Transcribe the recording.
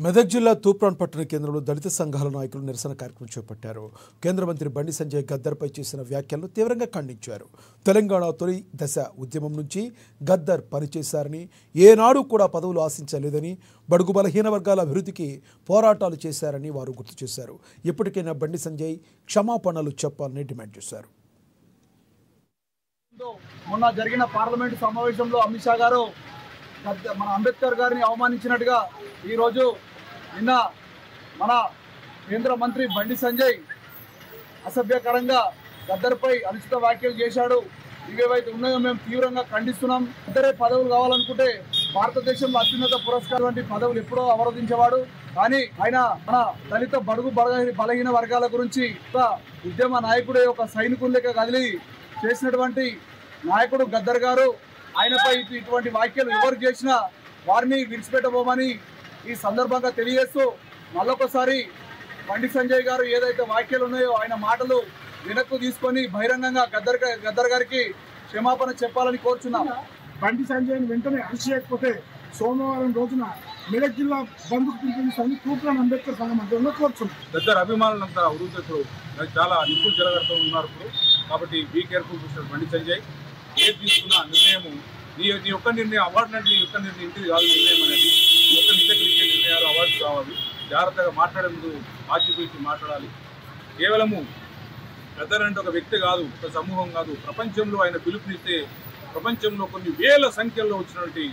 మెదక్ జిల్లా తూప్రాన్ పట్టణ కేంద్రంలో దళిత సంఘాల నాయకులు నిరసన కార్యక్రమం చేపట్టారు. కేంద్ర మంత్రి బండి సంజయ్ గద్దర్పై చేసిన వ్యాఖ్యలను తీవ్రంగా ఖండించారు. తెలంగాణ తొలి దశ ఉద్యమం నుంచి గద్దర్ పనిచేశారని, ఏనాడు కూడా పదవులు ఆశించలేదని, బడుగు బలహీన వర్గాల అభివృద్ధికి పోరాటాలు చేశారని వారు గుర్తు చేశారు. ఇప్పటికైనా బండి సంజయ్ క్షమాపణలు చెప్పాలని డిమాండ్ చేశారు. మొన్న జరిగిన పార్లమెంటు సమావేశంలో అమిత్ షా గారు మన అంబేద్కర్ గారిని అవమానించినట్టుగా ఈరోజు నిన్న మన కేంద్ర మంత్రి బండి సంజయ్ అసభ్యకరంగా గద్దర్పై అనుచిత వ్యాఖ్యలు చేశాడు. ఇవేవైతే ఉన్నాయో మేము తీవ్రంగా ఖండిస్తున్నాం. గద్దరే పదవులు కావాలనుకుంటే భారతదేశంలో అత్యున్నత పురస్కారం వంటి పదవులు ఎప్పుడో అవరోధించేవాడు. కానీ ఆయన మన దళిత బడుగు బలహీన వర్గాల గురించి ఒక ఉద్యమ నాయకుడే, ఒక సైనికులక కదిలి చేసినటువంటి నాయకుడు గద్దర్ గారు. ఆయనపై ఇటువంటి వ్యాఖ్యలు ఎవరు చేసినా వారిని విడిచిపెట్టబోమని ఈ సందర్భంగా తెలియజేస్తూ, మళ్ళొకసారి బండి సంజయ్ గారు ఏదైతే వ్యాఖ్యలు ఉన్నాయో ఆయన మాటలు వెనక్కు తీసుకొని బహిరంగంగా గద్దర్ గారికి క్షమాపణ చెప్పాలని కోరుచున్నాం. బండి సంజయ్ని వెంటనే అరెస్ట్ చేయకపోతే సోమవారం రోజున మెదక్ జిల్లా బంధుకు పిలుపునిస్తామని తూప్రాన్ అంబేద్కర్ సంఘం ఆధ్వర్యంలో కోరుచున్నాం. గద్దర్ అభిమానులంతా వృద్ధులు చాలా నిప్పులు చెలగడుతూ ఉన్నారు ఇప్పుడు. కాబట్టి be careful mister Bandi Sanjay. ఏది తీసుకున్న నిర్ణయము నీ ఒక్క నిర్ణయం అవార్డు అంటే నీ ఒక్క నిర్ణయం ఇంటిది కాదు. నిర్ణయం అనేది నీ ఒక్క నిజకలిగే నిర్ణయాలు అవార్డు కావాలి. జాగ్రత్తగా మాట్లాడే ముందు ఆచితూచి మాట్లాడాలి. కేవలము గద్దర్ అంటే ఒక వ్యక్తి కాదు, ఒక సమూహం కాదు. ప్రపంచంలో ఆయన పిలుపునిస్తే ప్రపంచంలో కొన్ని వేల సంఖ్యలో వచ్చినటువంటి